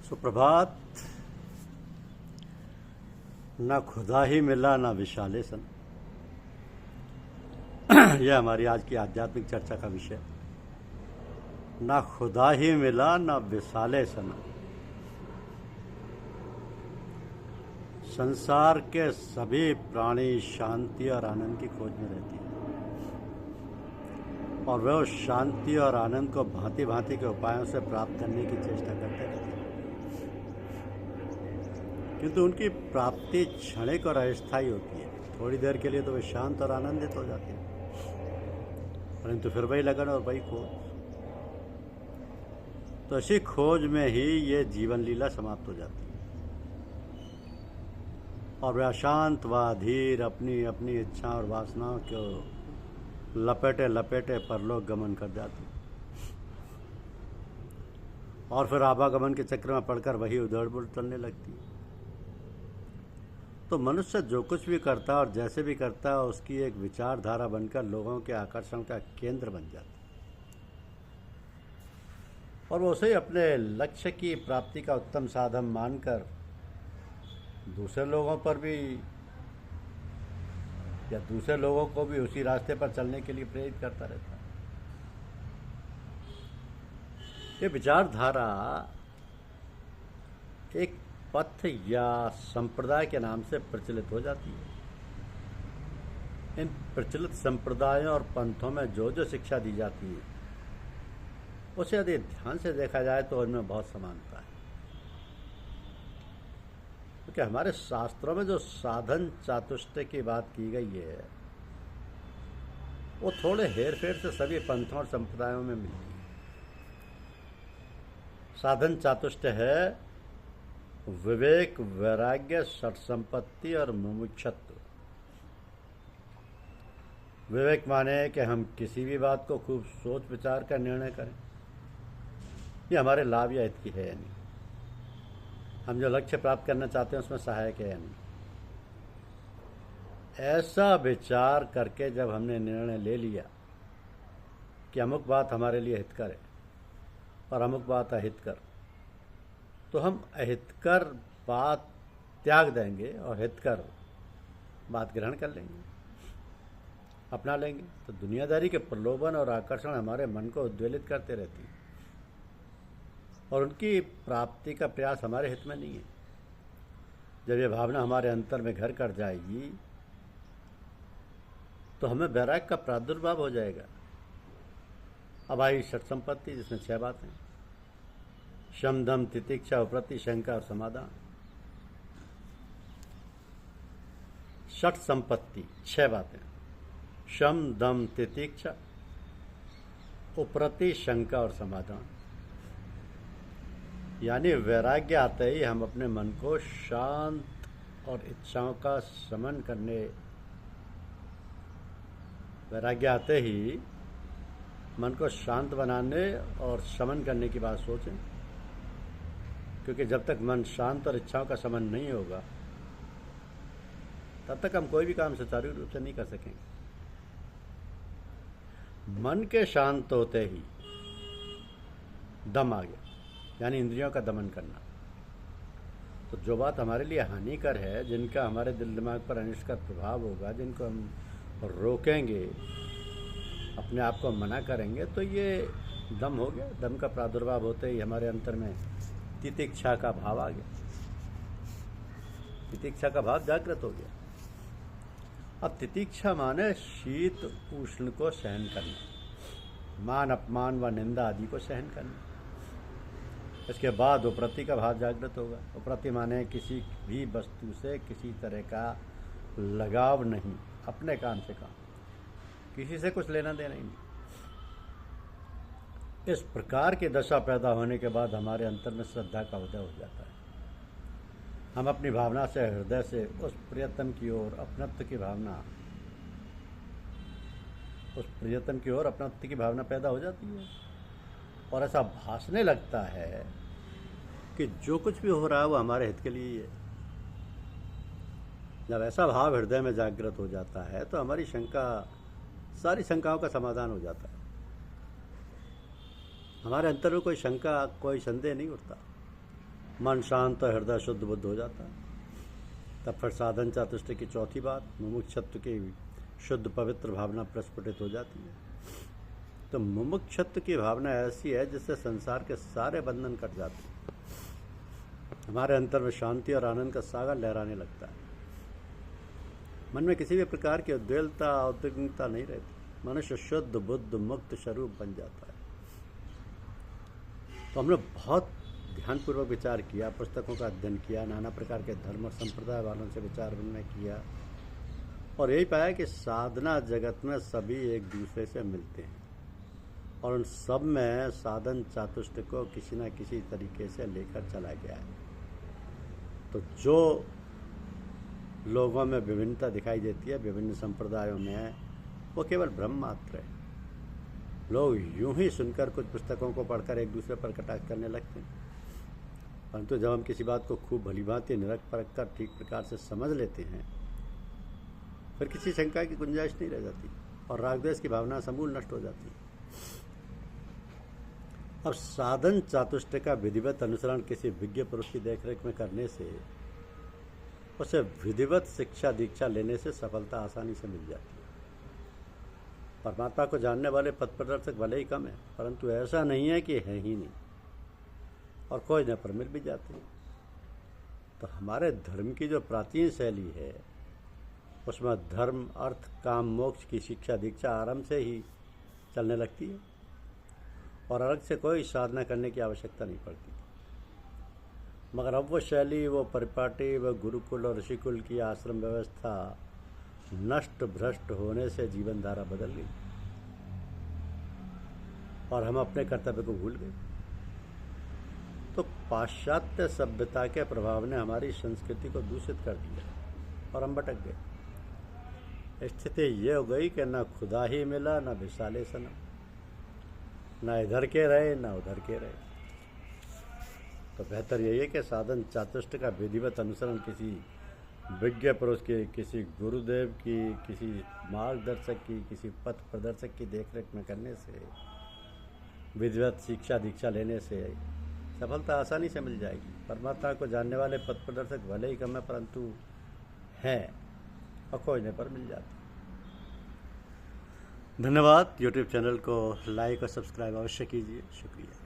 सुप्रभात। ना खुदा ही मिला ना विशालेसन। यह हमारी आज की आध्यात्मिक चर्चा का विषय। ना खुदा ही मिला ना विशालेसन। संसार के सभी प्राणी शांति और आनंद की खोज में रहती है और वे उस शांति और आनंद को भांति भांति के उपायों से प्राप्त करने की चेष्टा करते रहते हैं, किंतु उनकी प्राप्ति क्षणिक और अस्थायी होती है। थोड़ी देर के लिए तो वे शांत और आनंदित हो जाते हैं, परंतु फिर वही लगन और वही खोज। तो इसी खोज में ही ये जीवन लीला समाप्त हो जाती है और वे अशांत व अधीर अपनी अपनी इच्छा और वासनाओं को लपेटे लपेटे परलोक गमन कर जाते हैं और फिर आवागमन के चक्र में पड़कर वही उधड़ बुड़ चलने लगती है। तो मनुष्य जो कुछ भी करता है और जैसे भी करता है, उसकी एक विचारधारा बनकर लोगों के आकर्षण का केंद्र बन जाता है और वो उसे अपने लक्ष्य की प्राप्ति का उत्तम साधन मानकर दूसरे लोगों पर भी या दूसरे लोगों को भी उसी रास्ते पर चलने के लिए प्रेरित करता रहता है। ये विचारधारा एक पथ या संप्रदाय के नाम से प्रचलित हो जाती है। इन प्रचलित संप्रदायों और पंथों में जो जो शिक्षा दी जाती है, उसे यदि ध्यान से देखा जाए तो उनमें बहुत समानता है, क्योंकि हमारे शास्त्रों में जो साधन चातुष्टय की बात की गई है, वो थोड़े हेर फेर से सभी पंथों और संप्रदायों में मिलती है। साधन चातुष्टय है विवेक, वैराग्य, षट संपत्ति और मुमुक्षत्व। विवेक माने कि हम किसी भी बात को खूब सोच विचार कर निर्णय करें, ये हमारे लाभ या हित की है या नहीं, हम जो लक्ष्य प्राप्त करना चाहते हैं उसमें सहायक है या नहीं। ऐसा विचार करके जब हमने निर्णय ले लिया कि अमुक बात हमारे लिए हितकर है और अमुक बात अहितकर, तो हम अहितकर बात त्याग देंगे और हितकर बात ग्रहण कर लेंगे, अपना लेंगे। तो दुनियादारी के प्रलोभन और आकर्षण हमारे मन को उद्वेलित करते रहती है और उनकी प्राप्ति का प्रयास हमारे हित में नहीं है। जब ये भावना हमारे अंतर में घर कर जाएगी तो हमें वैराग्य का प्रादुर्भाव हो जाएगा। अब आई षट संपत्ति, जिसमें 6 बातें: शम, दम, तितिक्षा, उपरति, शंका और समाधान। षट संपत्ति 6 बातें: शम, दम, तितिक्षा, उपरति, शंका और समाधान। यानी वैराग्य आते ही हम अपने मन को शांत और इच्छाओं का शमन करने, वैराग्य आते ही मन को शांत बनाने और शमन करने की बात सोचें, क्योंकि जब तक मन शांत और इच्छाओं का शमन नहीं होगा तब तक हम कोई भी काम सुचारू रूप से नहीं कर सकेंगे। मन के शांत होते ही दम आ गया, यानी इंद्रियों का दमन करना। तो जो बात हमारे लिए हानिकर है, जिनका हमारे दिल दिमाग पर अनिष्टकर प्रभाव होगा, जिनको हम रोकेंगे, अपने आप को मना करेंगे, तो ये दम हो गया। दम का प्रादुर्भाव होते ही हमारे अंतर में तितिक्षा का भाव आ गया, तितिक्षा का भाव जागृत हो गया। अब तितिक्षा माने शीत उष्ण को सहन करना, मान अपमान व निंदा आदि को सहन करना। इसके बाद उपरति का भाव जागृत होगा। उपरति माने किसी भी वस्तु से किसी तरह का लगाव नहीं, अपने काम से काम, किसी से कुछ लेना देना ही नहीं। इस प्रकार की दशा पैदा होने के बाद हमारे अंतर में श्रद्धा का उदय हो जाता है। हम अपनी भावना से, हृदय से उस प्रियतम की ओर अपनत्व की भावना, उस प्रियतम की ओर अपनत्व की भावना पैदा हो जाती है और ऐसा भासने लगता है कि जो कुछ भी हो रहा है वो हमारे हित के लिए ही है। जब ऐसा भाव हृदय में जागृत हो जाता है तो हमारी शंका, सारी शंकाओं का समाधान हो जाता है। हमारे अंतर में कोई शंका, कोई संदेह नहीं उठता। मन शांत और हृदय शुद्ध बुद्ध हो जाता है। तब फिर साधन चातुष्टय की चौथी बात, मुमुक्षत्व की शुद्ध पवित्र भावना प्रस्फुटित हो जाती है। तो मुमुक्षत्व की भावना ऐसी है जिससे संसार के सारे बंधन कट जाते हैं। हमारे अंतर में शांति और आनंद का सागर लहराने लगता है। मन में किसी भी प्रकार की उद्वेलता उद्विग्नता नहीं रहती। मनुष्य शुद्ध बुद्ध मुक्त स्वरूप बन जाता है। तो हमने बहुत ध्यानपूर्वक विचार किया, पुस्तकों का अध्ययन किया, नाना प्रकार के धर्म और संप्रदाय वालों से विचार विनिमय किया और यही पाया कि साधना जगत में सभी एक दूसरे से मिलते हैं और उन सब में साधन चातुष्ट को किसी न किसी तरीके से लेकर चला गया है। तो जो लोगों में विभिन्नता दिखाई देती है विभिन्न संप्रदायों में, वो केवल भ्रम मात्र है। लोग यूं ही सुनकर कुछ पुस्तकों को पढ़कर एक दूसरे पर कटाक्ष करने लगते हैं, परंतु जब हम किसी बात को खूब भलीभांति निरख परख कर ठीक प्रकार से समझ लेते हैं, फिर किसी शंका की गुंजाइश नहीं रह जाती और रागद्वेष की भावना समूल नष्ट हो जाती है। अब साधन चातुष्टय का विधिवत अनुसरण किसी विज्ञ पुरुष की देखरेख में करने से उसे विधिवत शिक्षा दीक्षा लेने से सफलता आसानी से मिल जाती है। परमात्मा को जानने वाले पथ प्रदर्शक भले ही कम है, परंतु ऐसा नहीं है कि है ही नहीं, और कोई न पर मिल भी जाते हैं। तो हमारे धर्म की जो प्राचीन शैली है उसमें धर्म अर्थ काम मोक्ष की शिक्षा दीक्षा आरंभ से ही चलने लगती है और अलग से कोई साधना करने की आवश्यकता नहीं पड़ती। मगर अब वो शैली, वो परिपाटी, वो गुरुकुल और ऋषिकुल की आश्रम व्यवस्था नष्ट भ्रष्ट होने से जीवन धारा बदल गई और हम अपने कर्तव्य को भूल गए। तो पाश्चात्य सभ्यता के प्रभाव ने हमारी संस्कृति को दूषित कर दिया और हम भटक गए। स्थिति ये हो गई कि न खुदा ही मिला न विशाले सनम, न इधर के रहे न उधर के रहे। तो बेहतर यही है कि साधन चातुष्ट का विधिवत अनुसरण किसी विज्ञ पुरुष के, किसी गुरुदेव की, किसी मार्गदर्शक की, किसी पथ प्रदर्शक की देखरेख में करने से, विधिवत शिक्षा दीक्षा लेने से सफलता आसानी से मिल जाएगी। परमात्मा को जानने वाले पथ प्रदर्शक भले ही कम है, परंतु हैं और खोजने पर मिल जाते। धन्यवाद। यूट्यूब चैनल को लाइक और सब्सक्राइब अवश्य कीजिए। शुक्रिया।